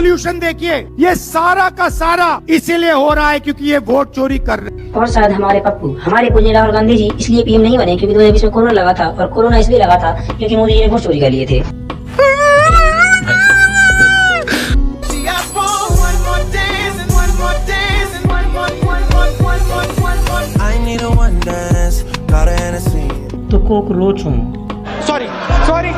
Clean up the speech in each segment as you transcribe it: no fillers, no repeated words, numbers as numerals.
Solution देखिए, ये सारा का सारा इसीलिए हो रहा है क्योंकि ये वोट चोरी कर रहे हैं। और शायद हमारे पप्पू, हमारे पूज्य राहुल गांधी जी इसलिए पीएम नहीं बने क्योंकि 2020 में कोरोना लगा था, और कोरोना इसलिए लगा था क्योंकि मोदी जी ने वोट चोरी कर लिए थे। तो कॉकरोच हूँ। Sorry sorry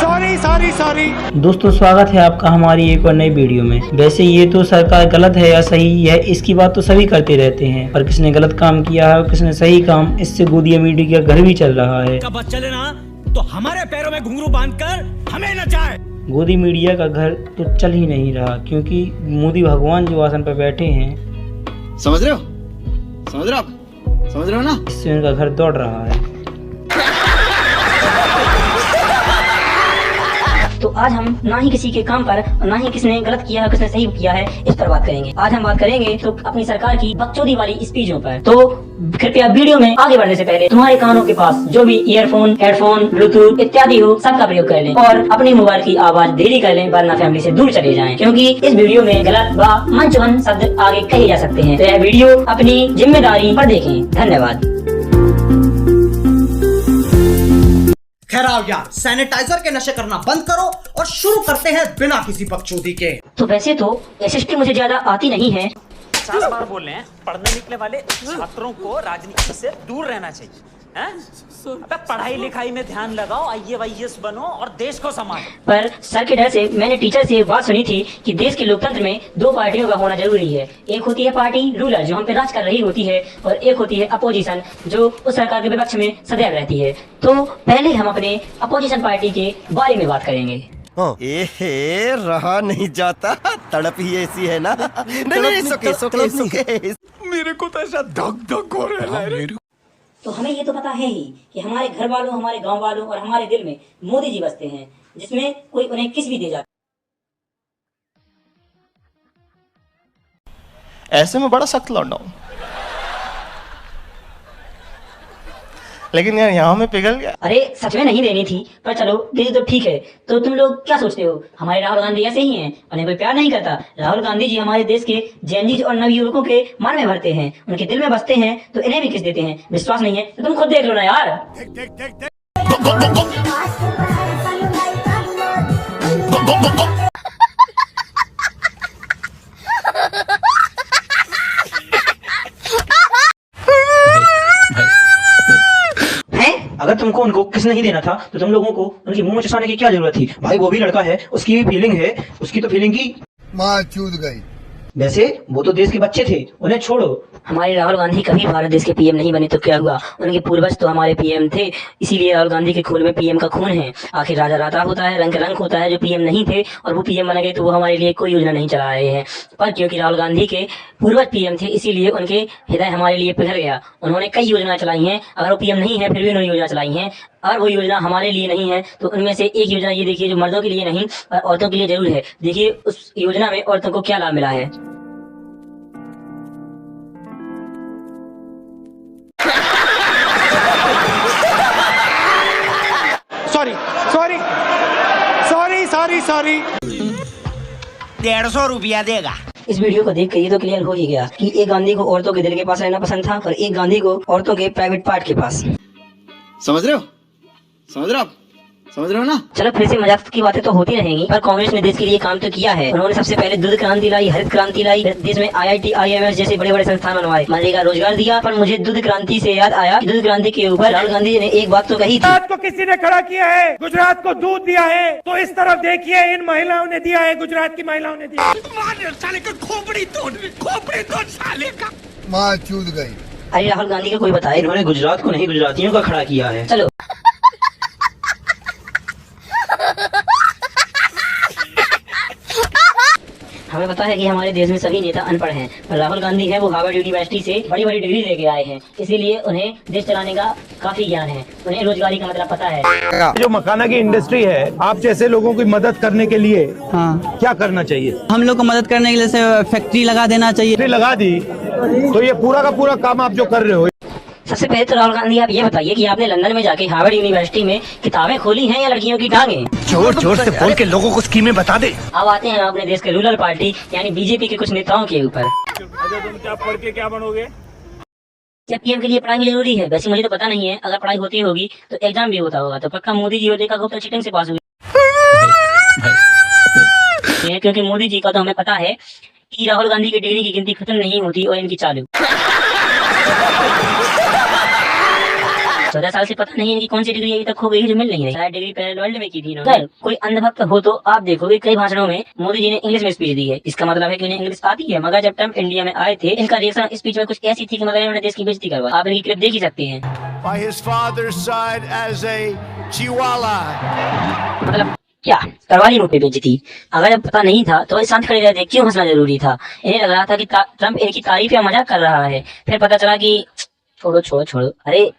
sorry sorry sorry. दोस्तों स्वागत है आपका हमारी एक और नई वीडियो में। वैसे ये तो सरकार गलत है या सही है इसकी बात तो सभी करते रहते हैं, पर किसने गलत काम किया है और किसने सही काम, इससे गोदी अमीरी का घर भी चल रहा है। कब चले ना तो हमारे पैरों में घुंघरू बांधकर हमें नचाए। गोदी मीडिया का घर तो चल ही नहीं रहा क्योंकि मोदी भगवान जो आसन पर बैठे हैं, समझ रहे हो, समझ रहे हो आप, समझ रहे हो ना, इससे उनका घर दौड़ रहा है। तो आज हम ना ही किसी के काम पर और ना ही किसने गलत किया है किसने सही किया है इस पर बात करेंगे। आज हम बात करेंगे तो अपनी सरकार की बकचोदी वाली स्पीचों पर। तो कृपया वीडियो में आगे बढ़ने से पहले तुम्हारे कानों के पास जो भी ईयरफोन, हेडफोन, ब्लूटूथ इत्यादि हो सबका प्रयोग कर लें और अपने मोबाइल की आवाज धीरे कर लें, वरना फैमिली से दूर चले जाएं, क्योंकि इस वीडियो में गलत व मंचवन शब्द आगे कहे जा सकते हैं। तो यह वीडियो अपनी जिम्मेदारी पर देखें। धन्यवाद। खैर आओ यार, सैनिटाइजर के नशे करना बंद करो और शुरू करते हैं बिना किसी बकचोदी के। तो वैसे तो एसएसटी मुझे ज्यादा आती नहीं है। 4 बार बोल रहे हैं, पढ़ने निकले वाले छात्रों को राजनीति से दूर रहना चाहिए। हैं? अबे पढ़ाई लिखाई में ध्यान लगाओ, IAS बनो और देश को संभालो। पर सर के डर से मैंने टीचर से बात सुनी थी कि देश के लोकतंत्र में 2 पार्टियों का होना जरूरी है। एक होती है पार्टी रूलर जो हम पे राज कर रही होती है, और एक होती है अपोजिशन जो उस सरकार के विपक्ष में सदैव रहती है। तो पहले हम अपने अपोजिशन पार्टी के बारे में बात करेंगे। एहे रहा नहीं जाता, तड़प ही ऐसी है ना। नहीं, सुके। मेरे को तो ऐसा धक धक हो रहा है। तो हमें ये तो पता है ही कि हमारे घर वालों, हमारे गांव वालों और हमारे दिल में मोदी जी बसते हैं, जिसमें कोई उन्हें किस भी दे जाता। ऐसे में बड़ा सख्त लौंडा हूं, लेकिन यार यहाँ में पिघल गया। अरे सच में नहीं देनी थी, पर चलो दे तो ठीक है। तो तुम लोग क्या सोचते हो हमारे राहुल गांधी ऐसे ही हैं, उन्हें कोई प्यार नहीं करता? राहुल गांधी जी हमारे देश के जेनजी और नवयुवकों के मन में भरते हैं, उनके दिल में बसते हैं, तो इन्हें भी किस देते हैं। विश्वास नहीं है तो तुम खुद देख लो ना यार। अगर तुमको उनको किस नहीं देना था तो तुम लोगों को उनकी मुंह में चुसाने की क्या जरूरत थी? भाई वो भी लड़का है, उसकी भी फीलिंग है, उसकी तो फीलिंग की माँ चूत गई। वैसे वो तो देश के बच्चे थे, उन्हें छोड़ो। हमारे राहुल गांधी कभी भारत देश के पीएम नहीं बने तो क्या हुआ? उनके पूर्वज तो हमारे पीएम थे, इसीलिए राहुल गांधी के खून में पीएम का खून है। आखिर राजा राता होता है, रंग रंग होता है। जो पीएम नहीं थे और वो पीएम बन गए तो वो हमारे लिए कोई योजना नहीं चला रहे हैं, पर क्योंकि राहुल गांधी के पूर्वज पीएम थे इसीलिए उनके हृदय हमारे लिए पिघल गया। उन्होंने कई योजना चलाई हैं, अगर वो पीएम नहीं है फिर भी उन्होंने योजना चलाई हैं, और वो योजना हमारे लिए नहीं है। तो उनमें से एक योजना ये देखिए जो मर्दों के लिए नहीं पर औरतों के लिए जरूर है। देखिए उस योजना में औरतों को क्या लाभ मिला है। Sorry sorry sorry sorry sorry. 150 रुपया देगा। इस वीडियो को देख कर ये तो क्लियर हो ही गया कि एक गांधी को औरतों के दिल के पास रहना पसंद था और एक गांधी को औरतों के प्राइवेट पार्ट के पास। समझ रहे हो, समझ रहे हो आप, समझ रहे हो ना। चलो फिर से मजाक की बातें तो होती रहेंगी, पर कांग्रेस ने देश के लिए काम तो किया है। उन्होंने सबसे पहले दूध क्रांति लाई, हरित क्रांति लाई, देश में IIT IIMS जैसे बड़े बड़े संस्थान बनवाए, मनरेगा रोजगार दिया। पर मुझे दूध क्रांति से याद आया कि दूध क्रांति के ऊपर राहुल गांधी जी ने एक बात तो कही थी। गुजरात को किसी ने खड़ा किया है, गुजरात को दूध दिया है, तो इस तरफ देखिए इन महिलाओं ने दिया है, गुजरात की महिलाओं ने दिया। खोपड़ी तोड़ साले का। माँ चूत गई। अरे राहुल गांधी का कोई बताए, इन्होंने गुजरात को नहीं गुजरातियों का खड़ा किया है। चलो हमें पता है कि हमारे देश में सभी नेता अनपढ़ हैं, पर राहुल गांधी है वो हार्वर्ड यूनिवर्सिटी से बड़ी बड़ी डिग्री लेके आए हैं, इसीलिए उन्हें देश चलाने का काफी ज्ञान है, उन्हें रोजगारी का मतलब पता है। जो मखाना की इंडस्ट्री है, आप जैसे लोगों की मदद करने के लिए क्या करना चाहिए? हम लोग को मदद करने के लिए फैक्ट्री लगा देना चाहिए। फैक्ट्री लगा दी तो ये पूरा का पूरा काम आप जो कर रहे हो सबसे पहले तो राहुल गांधी आप ये बताइए कि आपने लंदन में जाके हार्वर्ड यूनिवर्सिटी में किताबें खोली हैं या लड़कियों की टांगे? जोर जोर से बोल के लोगों को स्कीमें बता दे। अब आते हैं अपने देश के रूरल पार्टी यानी बीजेपी के कुछ नेताओं के ऊपर। अच्छा, तुम क्या पढ़ के क्या बनोगे? क्या पीएम के लिए पढ़ाई जरूरी है? वैसे मुझे तो पता नहीं है, अगर पढ़ाई होती होगी तो एग्जाम भी होता होगा, तो पक्का मोदी जी और रेखा गुप्ता चीटिंग से पास हुए, क्योंकि मोदी जी का तो हमें पता है कि राहुल गांधी की डिग्री की गिनती खत्म नहीं होती और इनकी चालू। 14 साल से पता नहीं इनकी कौन सी डिग्री अभी तक हो गई है जो मिल नहीं रही। डिग्री पहले वर्ल्ड में की थी इन्होंने। अगर कोई अंधभक्त हो तो आप देखोगे कई भाषणों में मोदी जी ने इंग्लिश में स्पीच दी है, इसका मतलब है कि उन्हें इंग्लिश आती है। मगर जब ट्रम्प इंडिया में आए थे, इनका रिएक्शन स्पीच में कुछ ऐसी थी कि मतलब इन्होंने देश की बेइज्जती करवाई। आप इनकी क्लिप देख ही सकते हैं। By his father's side as a Chihuahua. मतलब क्या करवाली मुझ पे बेइज्जती? अगर जब पता नहीं था तो शांत खड़े रहते, क्यों हंसना जरूरी था? इन्हें लग रहा था कि ट्रम्प इनकी तारीफ या मजाक कर रहा है। फिर पता चला कि छोड़ो छोड़ो छोड़ो, अरे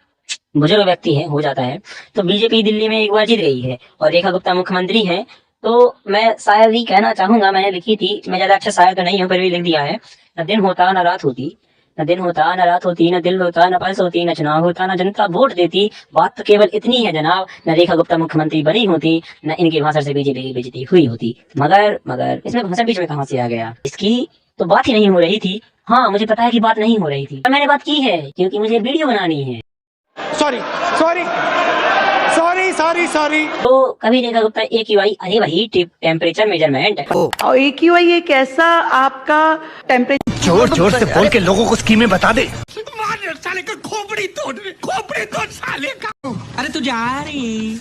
बुजुर्ग व्यक्ति है, हो जाता है। तो बीजेपी दिल्ली में एक बार जीत गई है और रेखा गुप्ता मुख्यमंत्री है। तो मैं शायरी कहना चाहूंगा, मैंने लिखी थी, मैं ज्यादा अच्छा शायर तो नहीं हूँ, पर भी लिख दिया है। न दिन होता न रात होती, न दिन होता न रात होती, न दिल होता न पल्स होती, न चुनाव होता न जनता वोट देती, बात तो केवल इतनी है जनाब, न रेखा गुप्ता मुख्यमंत्री बनी होती, न इनके भाषण से बीजेपी की बेइज्जती हुई होती। मगर इसमें भाषण बीच में कहाँ से आ गया? इसकी तो बात ही नहीं हो रही थी। हाँ, मुझे पता है कि बात नहीं हो रही थी, पर मैंने बात की है क्योंकि मुझे वीडियो बनानी है। Sorry sorry sorry sorry sorry. तो कभी रेखा गुप्ता AQI, अरे वही टेम्परेचर मेजरमेंट। और AQI एक ऐसा आपका टेम्परेचर जोर जोर से बोल के लोगों को स्कीमें बता दे। साले का खोपड़ी तोड़ साले का। अरे तू जा रही